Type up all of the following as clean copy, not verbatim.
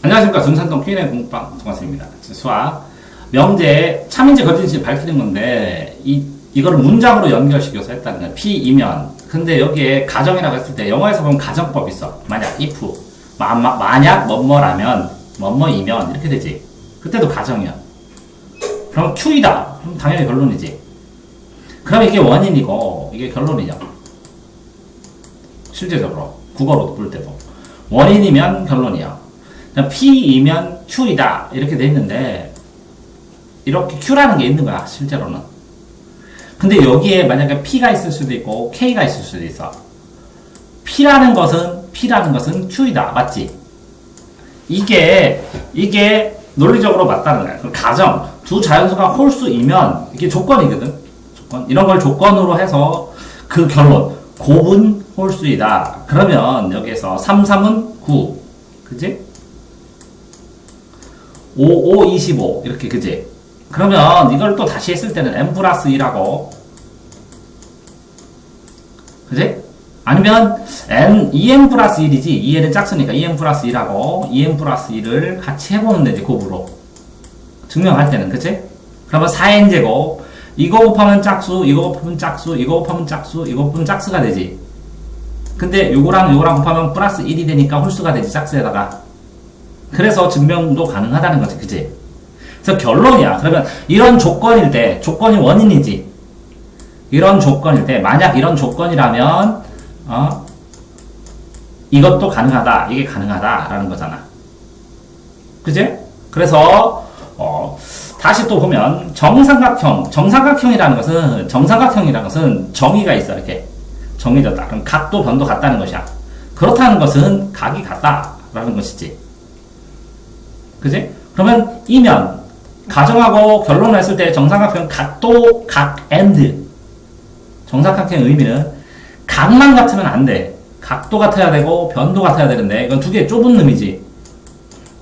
안녕하십니까. 중산동 Q&A 공부방 정학생입니다. 수학 명제 참인지 거짓인지 밝히는 건데 이거를 문장으로 연결시켜서 했다는 거예요. P이면. 근데 여기에 가정이라고 했을 때 영어에서 보면 가정법이 있어. 만약 if 만약 뭐뭐라면 이렇게 되지. 그때도 가정이야. 그럼 Q이다. 그럼 당연히 결론이지. 그럼 이게 원인이고 이게 결론이죠. 실제적으로 국어로 볼 때도 원인이면 결론이야. P이면 Q이다 이렇게 돼 있는데 이렇게 Q라는 게 있는 거야 실제로는. 근데 여기에 만약에 P가 있을 수도 있고 K가 있을 수도 있어. P라는 것은 Q이다 맞지? 이게 논리적으로 맞다는 거야. 가정 두 자연수가 홀수이면 이게 조건이거든. 조건 이런 걸 조건으로 해서 그 결론 곱은 홀수이다. 그러면 여기에서 3, 3은 9 그지? 5, 5, 25 이렇게 그지? 그러면 이걸 또 다시 했을 때는 n 플러스 2라고 그지? 아니면 n 플러스 1이지 2n은 작으니까 2n 플러스 2라고 2n 플러스 2를 같이 해보는 데지 곱으로 증명할 때는 그치? 그러면 4n 제곱 이거 곱하면 짝수 이거 곱하면 짝수 이거 곱하면 짝수 이거 곱하면 짝수가 되지. 근데 요거랑 곱하면 플러스 1이 되니까 홀수가 되지 짝수에다가. 그래서 증명도 가능하다는 거지 그치? 그래서 결론이야. 그러면 이런 조건일 때 조건이 원인이지. 이런 조건일 때 만약 이런 조건이라면 이것도 가능하다 이게 가능하다라는 거잖아. 그치? 그래서 다시 또 보면 정삼각형이라는 것은 정의가 있어. 이렇게 정해졌다. 그럼 각도 변도 같다는 것이야. 그렇다는 것은 각이 같다라는 것이지. 그지? 그러면 이면 가정하고 결론을 했을 때 정삼각형 각도 and 정삼각형의 의미는 각만 같으면 안 돼. 각도 같아야 되고 변도 같아야 되는데 이건 두 개 좁은 의미지.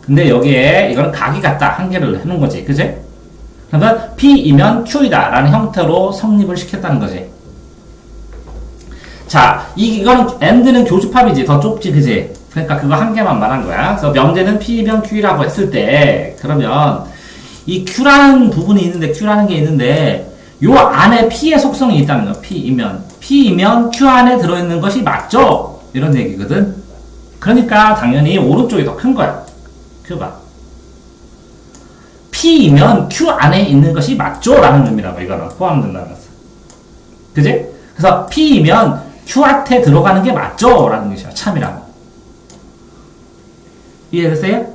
근데 여기에 이거는 각이 같다 한 개를 해놓은 거지. 그지? 그러면 P이면 Q이다 라는 형태로 성립을 시켰다는 거지. 자, 이거는 and는 교집합이지. 더 좁지 그지? 그러니까 그거 한 개만 말한 거야. 그래서 명제는 P이면 Q라고 했을 때 그러면 이 Q라는 부분이 있는데 Q라는 게 있는데 요 안에 P의 속성이 있다는 거야. P이면 Q 안에 들어있는 것이 맞죠? 이런 얘기거든. 그러니까 당연히 오른쪽이 더 큰 거야. Q가. P이면 Q 안에 있는 것이 맞죠? 라는 의미라고 이거는 포함된다는 거지. 그지? 그래서 P이면 Q한테 들어가는 게 맞죠? 라는 것이야. 참이라고. 이해되세요?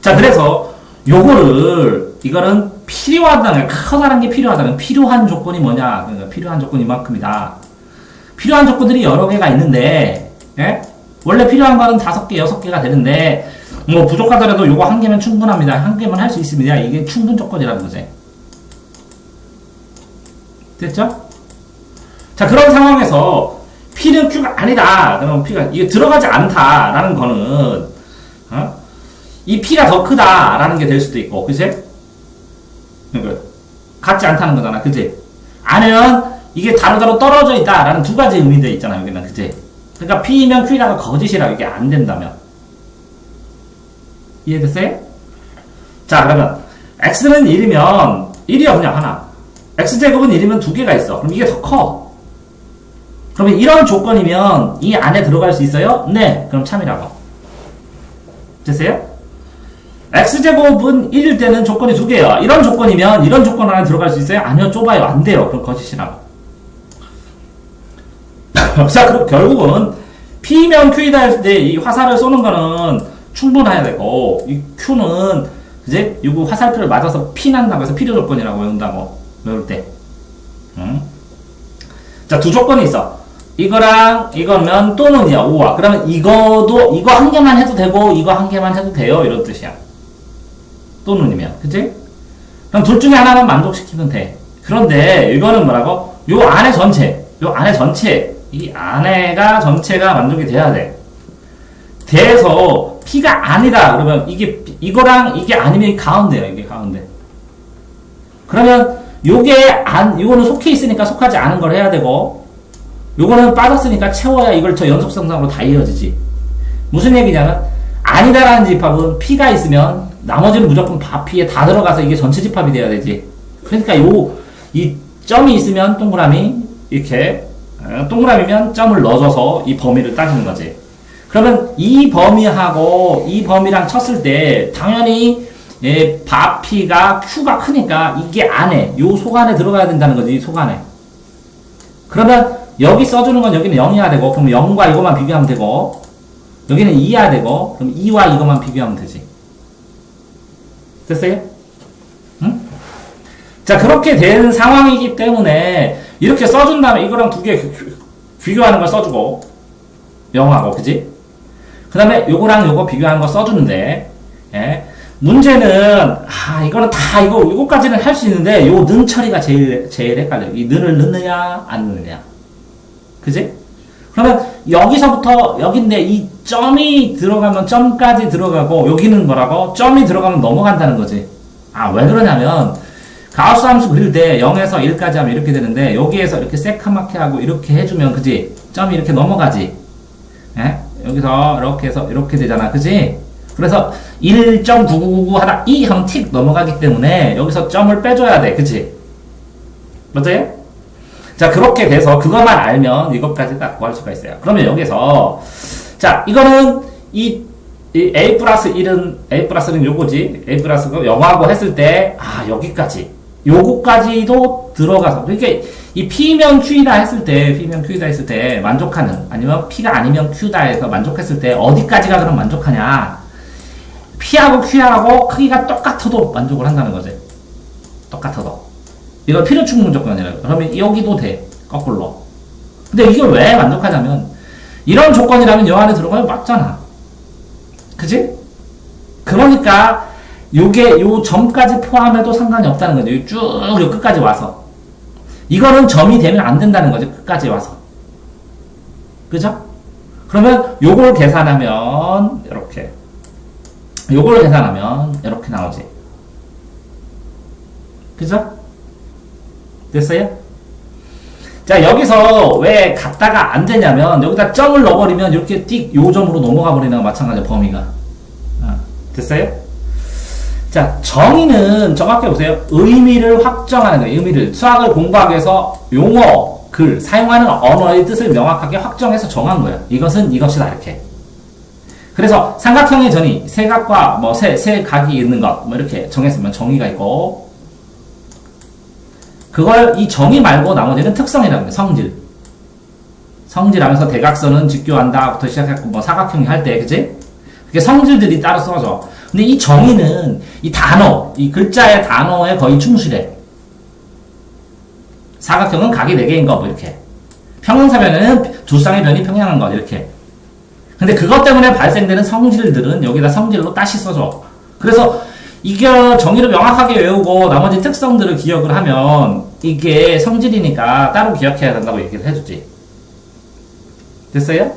자, 그래서 이거는 필요하다는, 커다란 게 필요하다는, 필요한 조건이 뭐냐? 그러니까 필요한 조건이 이만큼이다. 필요한 조건들이 여러 개가 있는데, 예? 원래 필요한 거는 5개, 6개가 되는데, 뭐 부족하더라도 요거 한 개면 충분합니다. 한 개만 할 수 있습니다. 이게 충분 조건이라는 거지. 됐죠? 자, 그런 상황에서 P는 Q가 아니다. 그럼 P가 이게 들어가지 않다라는 거는 이 P가 더 크다라는 게 될 수도 있고, 그치? 그러니까 같지 않다는 거잖아, 그치? 아니면 이게 다루다루 떨어져 있다라는 두 가지 의미들 있잖아, 여기는, 그치? 그러니까 P이면 Q라가 거짓이라 이게 안 된다면. 이해됐어요? 자, 그러면 X는 1이면 1이야 그냥 하나. X제곱은 1이면 두 개가 있어. 그럼 이게 더 커. 그러면 이런 조건이면 이 안에 들어갈 수 있어요? 네. 그럼 참이라고. 됐어요? X제곱은 1일 때는 조건이 두 개예요. 이런 조건이면 이런 조건 안에 들어갈 수 있어요? 아니요. 좁아요. 안 돼요. 그럼 거짓이라고. 자, 그럼 결국은 P면 Q이다 할 때 이 화살을 쏘는 거는 충분해야 되고 이 Q는 이제 이거 화살표를 맞아서 피 난다고 해서 필요 조건이라고 외울 때. 자, 두 조건이 있어. 이거랑 이거면 또는이야. 5와. 그러면 이거 한 개만 해도 되고 이거 한 개만 해도 돼요. 이런 뜻이야. 또는이면. 그치? 그럼 둘 중에 하나만 만족시키면 돼. 그런데 이거는 뭐라고? 요 안에 전체. 이 안에가 전체가 만족이 돼야 돼. 돼서 P가 아니다. 그러면 이거랑 이게 아니면 가운데야. 이게 가운데. 그러면 요거는 속해 있으니까 속하지 않은 걸 해야 되고, 요거는 빠졌으니까 채워야 이걸 저 연속성상으로 다 이어지지. 무슨 얘기냐면, 아니다라는 집합은 P가 있으면 나머지는 무조건 P에 다 들어가서 이게 전체 집합이 돼야 되지. 그러니까 이 점이 있으면 동그라미, 이렇게, 동그라미면 점을 넣어줘서 이 범위를 따지는 거지. 그러면 이 범위하고 이 범위랑 쳤을 때, 당연히, P가 Q가 크니까 이게 안에, 요 속 안에 들어가야 된다는 거지, 속 안에. 그러면 여기 써주는 건 여기는 0이어야 되고, 그럼 0과 이것만 비교하면 되고, 여기는 2여야 되고, 그럼 2와 이것만 비교하면 되지. 됐어요? 응? 자, 그렇게 된 상황이기 때문에, 이렇게 써준 다음에 이거랑 두 개 비교하는 걸 써주고, 0하고, 그지? 그 다음에 요거랑 요거 비교하는 거 써주는데, 예? 문제는, 이거는 다 요거까지는 할 수 있는데, 요 는 처리가 제일 헷갈려요. 이 는을 넣느냐, 안 넣느냐. 그지? 그러면 여기서부터, 여긴데 이 점이 들어가면 점까지 들어가고, 여기는 뭐라고? 점이 들어가면 넘어간다는 거지. 왜 그러냐면, 가우스 함수 그릴 때 0에서 1까지 하면 이렇게 되는데, 여기에서 이렇게 새카맣게 하고 이렇게 해주면, 그지? 점이 이렇게 넘어가지. 예? 여기서 이렇게 해서 이렇게 되잖아. 그지? 그래서 1.9999 하다 2 하면 틱 넘어가기 때문에 여기서 점을 빼줘야 돼. 그치? 맞아요? 자, 그렇게 돼서 그것만 알면 이것까지 딱 구할 수가 있어요. 그러면 여기서 자, 이거는 이 A 플러스 1은 A 플러스는 요거지. A 플러스가 0하고 했을 때 여기까지 요거까지도 들어가서 그러니까 이 P면 Q이다 했을 때 P면 Q이다 했을 때 만족하는 아니면 P가 아니면 Q다 해서 만족했을 때 어디까지가 그럼 만족하냐? P하고 Q하고 크기가 똑같아도 만족을 한다는 거지. 똑같아도. 이걸 필요 충분 조건이라고. 그러면 여기도 돼. 거꾸로. 근데 이걸 왜 만족하냐면, 이런 조건이라면 요 안에 들어가면 맞잖아. 그지? 그러니까, 요 점까지 포함해도 상관이 없다는 거지. 쭉, 요 끝까지 와서. 이거는 점이 되면 안 된다는 거지. 끝까지 와서. 그죠? 그러면 요걸 계산하면, 이렇게. 요걸 계산하면 이렇게 나오지. 그죠? 됐어요? 자, 여기서 왜 갖다가 안 되냐면 여기다 점을 넣어버리면 이렇게 띡 요 점으로 넘어가 버리는 거 마찬가지야. 범위가. 됐어요? 자, 정의는 정확히 보세요. 의미를 확정하는 거예요. 의미를. 수학을 공부하기 위해서 용어, 글, 사용하는 언어의 뜻을 명확하게 확정해서 정한 거예요. 이것은 이것이다. 이렇게. 그래서 삼각형의 전이 세각과 세 각이 있는 것 이렇게 정했으면 정의가 있고, 그걸 이 정의 말고 나머지는 특성이라고 해요. 성질. 성질하면서 대각선은 직교한다부터 시작했고 사각형이 할 때, 그지? 그게 성질들이 따로 써져. 근데 이 정의는 이 단어, 이 글자의 단어에 거의 충실해. 사각형은 각이 4개인 거 이렇게. 평행사변에는 두 쌍의 변이 평행한 것 이렇게. 근데 그것 때문에 발생되는 성질들은 여기다 성질로 다시 써줘. 그래서 이게 정의를 명확하게 외우고 나머지 특성들을 기억을 하면 이게 성질이니까 따로 기억해야 된다고 얘기를 해주지. 됐어요?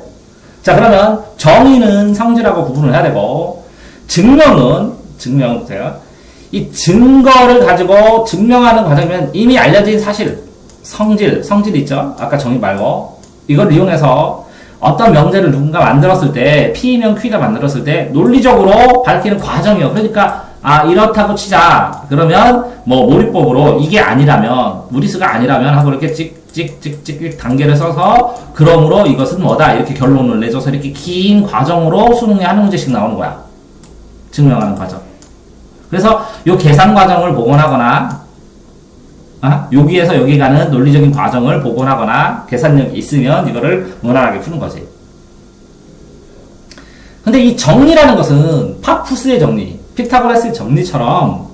자, 그러면 정의는 성질하고 구분을 해야 되고, 증명 보세요. 이 증거를 가지고 증명하는 과정이면 이미 알려진 사실, 성질 있죠? 아까 정의 말고. 이걸 이용해서 어떤 명제를 누군가 만들었을 때, P면 Q가 만들었을 때, 논리적으로 밝히는 과정이요. 그러니까, 이렇다고 치자. 그러면, 몰입법으로 이게 아니라면, 무리수가 아니라면 하고 이렇게 찍찍찍찍 단계를 써서, 그러므로 이것은 뭐다. 이렇게 결론을 내줘서 이렇게 긴 과정으로 수능에 한 문제씩 나오는 거야. 증명하는 과정. 그래서 요 계산 과정을 복원하거나, 여기에서 여기 가는 논리적인 과정을 복원하거나 계산력이 있으면 이거를 무난하게 푸는 거지. 근데 이 정리라는 것은 파푸스의 정리, 피타고라스의 정리처럼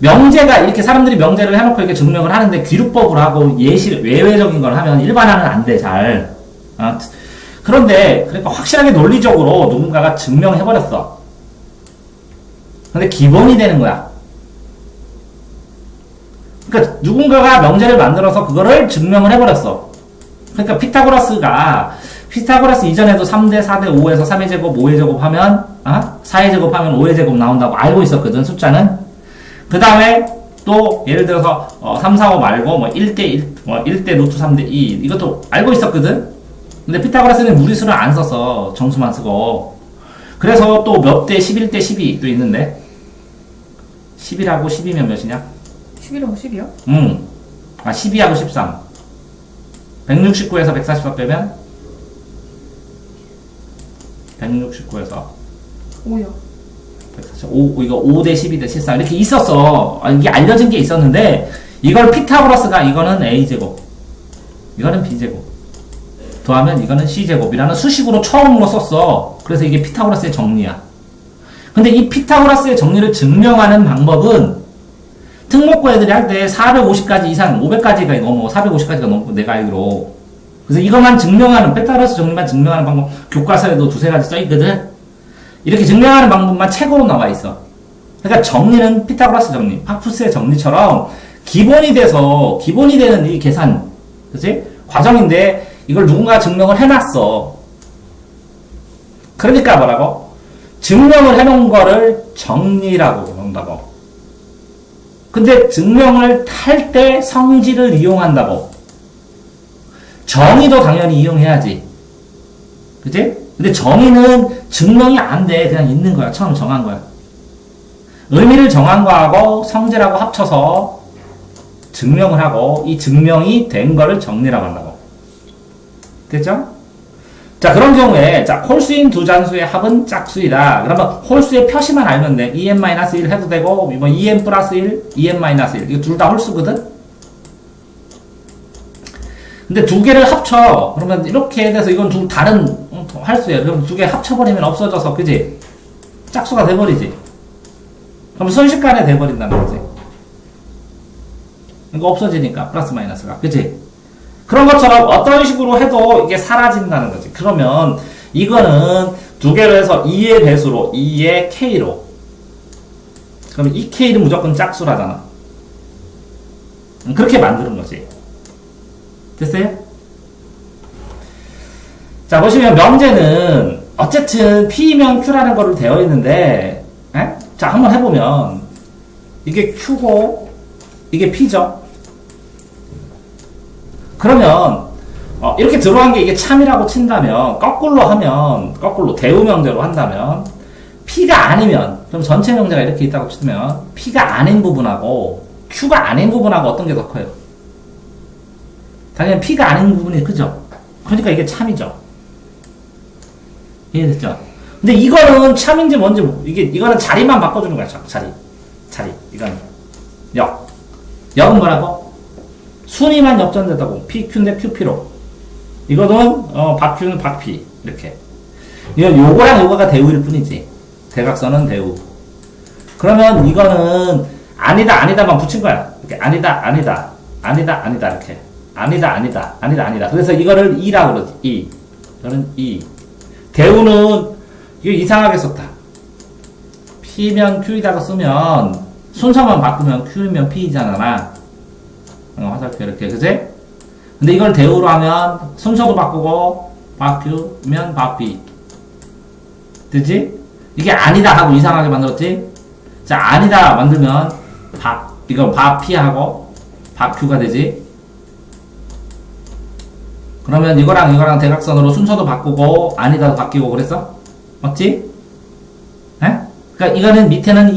명제가 이렇게 사람들이 명제를 해놓고 이렇게 증명을 하는데 귀루법으로 하고 외외적인 걸 하면 일반화는 안 돼, 잘. 그런데 그러니까 확실하게 논리적으로 누군가가 증명해버렸어. 근데 기본이 되는 거야. 그러니까 누군가가 명제를 만들어서 그거를 증명을 해버렸어. 그러니까 피타고라스 이전에도 3대 4대 5에서 3의 제곱 5의 제곱 하면 4의 제곱 하면 5의 제곱 나온다고 알고 있었거든, 숫자는. 그 다음에 또 예를 들어서 3, 4, 5 말고 1대 1대 루트 3대 2 이것도 알고 있었거든. 근데 피타고라스는 무리수를 안 써서 정수만 쓰고, 그래서 또 몇 대 11대 12 또 있는데 11하고 12면 몇이냐? 11하고 10이요? 12하고 13 169에서 144 빼면 169에서 5요. 145 이거 5대 12대 13 이렇게 있었어. 이게 알려진 게 있었는데 이걸 피타고라스가 이거는 A제곱 이거는 B제곱 더하면 이거는 C제곱이라는 수식으로 처음으로 썼어. 그래서 이게 피타고라스의 정리야. 근데 이 피타고라스의 정리를 증명하는 방법은 특목고 애들이 할 때 450까지 이상, 500까지가 넘어, 450까지가 넘고 내가 알기로. 그래서 이것만 증명하는, 피타고라스 정리만 증명하는 방법, 교과서에도 두세 가지 써있거든? 이렇게 증명하는 방법만 책으로 나와 있어. 그러니까 정리는 피타고라스 정리, 파푸스의 정리처럼 기본이 돼서, 기본이 되는 이 계산, 그치? 과정인데, 이걸 누군가 증명을 해놨어. 그러니까 뭐라고? 증명을 해놓은 거를 정리라고 부른다고. 근데 증명을 할 때 성질을 이용한다고. 정의도 당연히 이용해야지. 그치? 근데 정의는 증명이 안 돼. 그냥 있는 거야. 처음 정한 거야. 의미를 정한 거하고 성질하고 합쳐서 증명을 하고 이 증명이 된 거를 정리라고 한다고. 됐죠? 자, 그런 경우에, 자, 홀수인 두 잔수의 합은 짝수이다. 그러면 홀수의 표시만 알면 돼. 2n-1 해도 되고, 뭐 2n 플러스 1, 2n-1. 이거 둘 다 홀수거든? 근데 두 개를 합쳐. 그러면 이렇게 돼서 이건 두 다른 할수예요. 그럼 두 개 합쳐버리면 없어져서, 그지? 짝수가 돼버리지. 그럼 순식간에 돼버린다는 거지. 이거 없어지니까, 플러스 마이너스가. 그지? 그런 것처럼 어떤 식으로 해도 이게 사라진다는 거지. 그러면 이거는 두 개로 해서 2의 배수로, 2의 K로. 그러면 이 K는 무조건 짝수라잖아. 그렇게 만드는 거지. 됐어요? 자, 보시면 명제는 어쨌든 P면 Q라는 거로 되어 있는데, 에? 자, 한번 해보면 이게 Q고 이게 P죠. 그러면 이렇게 들어간 게 이게 참이라고 친다면 거꾸로 하면 거꾸로 대우 명제로 한다면 P가 아니면 그럼 전체 명제가 이렇게 있다고 치면 P가 아닌 부분하고 Q가 아닌 부분하고 어떤 게 더 커요? 당연히 P가 아닌 부분이 크죠. 그러니까 이게 참이죠. 이해됐죠? 근데 이거는 참인지 뭔지 이거는 자리만 바꿔주는 거야. 자리 이거는 역은 뭐라고? 순위만 역전되다고. PQ인데 QP로. 이거는, 박Q는 박P. 이렇게. 이건 요거랑 요거가 대우일 뿐이지. 대각선은 대우. 그러면 이거는 아니다만 붙인 거야. 이렇게 아니다. 이렇게. 아니다. 그래서 이거를 E라고 그러지. E. 이거는 E. 대우는, 이거 이상하게 썼다. P면 Q이다가 쓰면, 순서만 바꾸면 Q면 P이잖아. 화살표 이렇게, 그지? 근데 이걸 대우로 하면 순서도 바꾸고 바뀌면 바삐. 되지? 이게 아니다 하고 이상하게 만들었지? 자, 아니다 만들면 이거 바피하고 바큐가 되지? 그러면 이거랑 대각선으로 순서도 바꾸고 아니다도 바뀌고 그랬어? 맞지? 에? 그러니까 이거는 밑에는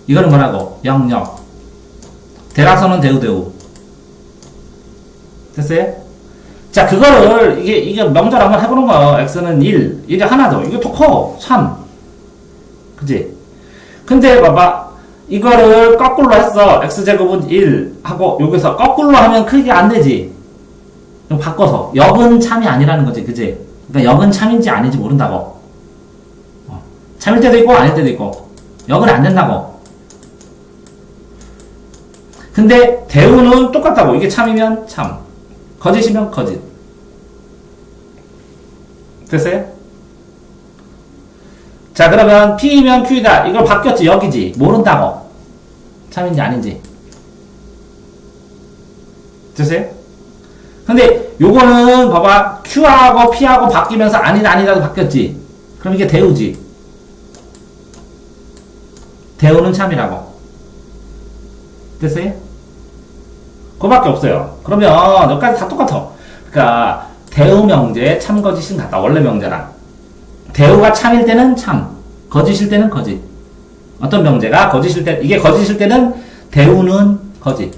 이거는 뭐라고? 영역. 대각선은 대우. 됐어요? 자, 그거를, 이게 명절 한번 해보는 거야. x는 1. 이게 하나죠. 이게 더 커. 3. 그지? 근데 봐봐. 이거를 거꾸로 했어. x제곱은 1 하고, 여기서 거꾸로 하면 크게 안 되지. 그럼 바꿔서. 역은 참이 아니라는 거지. 그지? 그러니까 역은 참인지 아닌지 모른다고. 참일 때도 있고, 아닐 때도 있고. 역은 안 된다고. 근데 대우는 똑같다고. 이게 참이면 참, 거짓이면 거짓. 됐어요? 자, 그러면 P면 Q이다. 이걸 바뀌었지. 여기지. 모른다고. 참인지 아닌지. 됐어요? 근데 요거는 봐봐. Q하고 P하고 바뀌면서 아니다도 바뀌었지. 그럼 이게 대우지. 대우는 참이라고. 됐어요? 그거밖에 없어요. 그러면 여기까지 다 똑같아. 그러니까 대우 명제, 참 거짓은 같다. 원래 명제랑. 대우가 참일 때는 참, 거짓일 때는 거짓. 어떤 명제가 거짓일 때, 이게 거짓일 때는 대우는 거짓.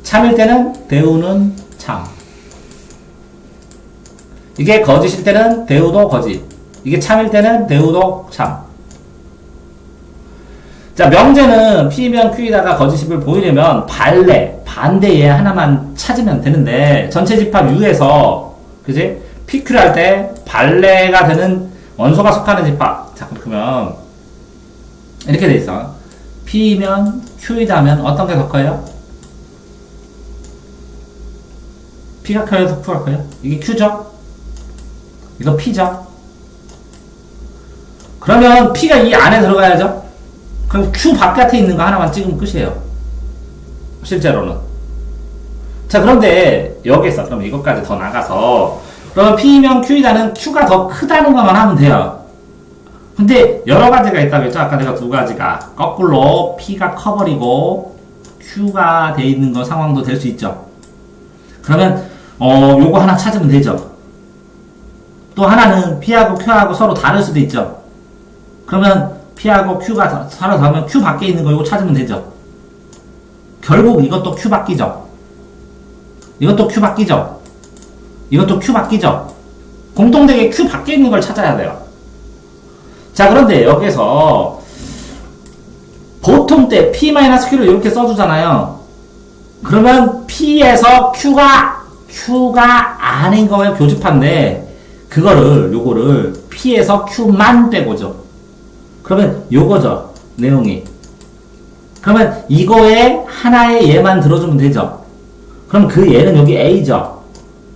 참일 때는 대우는 참. 이게 거짓일 때는 대우도 거짓. 이게 참일 때는 대우도 참. 자, 명제는 P면 Q에다가 거짓입을 보이려면 반대 예 하나만 찾으면 되는데, 전체 집합 U에서, 그지? PQ를 할 때 반례가 되는 원소가 속하는 집합. 자, 그러면, 이렇게 돼 있어. P면 Q이다면 어떤 게 더 커요? P가 커요? Q가 커요? 이게 Q죠? 이거 P죠? 그러면 P가 이 안에 들어가야죠? 그럼 Q 바깥에 있는 거 하나만 찍으면 끝이에요. 실제로는. 자, 그런데 여기서 그럼 이것까지 더 나가서 그러면 P면 Q이다는 Q가 더 크다는 것만 하면 돼요. 근데 여러 가지가 있다고 했죠? 아까 내가 두 가지가 거꾸로 P가 커버리고 Q가 돼 있는 거 상황도 될 수 있죠. 그러면 요거 하나 찾으면 되죠. 또 하나는 P하고 Q하고 서로 다를 수도 있죠. 그러면 P하고 Q가 서로 다르면 Q 밖에 있는 거 이거 찾으면 되죠. 결국 이것도 Q 바뀌죠. 이것도 Q 바뀌죠. 이것도 Q 바뀌죠. 공통되게 Q 밖에 있는 걸 찾아야 돼요. 자, 그런데 여기서 보통 때 P-Q를 이렇게 써주잖아요. 그러면 P에서 Q가 아닌 거에 교집합인데 요거를 P에서 Q만 빼고죠. 그러면 요거죠. 내용이. 그러면 이거에 하나의 얘만 들어주면 되죠. 그럼 그 얘는 여기 A죠.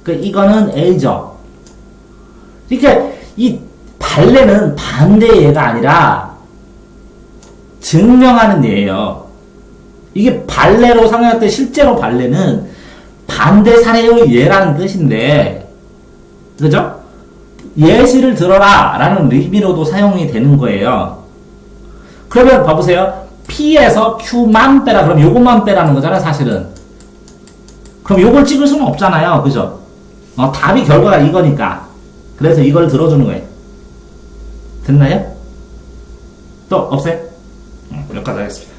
이거는 A죠. 그러니까 이 반례는 반대의 얘가 아니라 증명하는 예예요. 이게 반례로 상용할 때 실제로 반례는 반대 사례의 예라는 뜻인데, 그죠? 예시를 들어라 라는 의미로도 사용이 되는 거예요. 그러면 봐보세요. P에서 Q만 빼라. 그럼 요것만 빼라는 거잖아요, 사실은. 그럼 요걸 찍을 수는 없잖아요. 그죠? 답이 결과가 이거니까. 그래서 이걸 들어주는 거예요. 됐나요? 또 없어요? 여기까지 하겠습니다.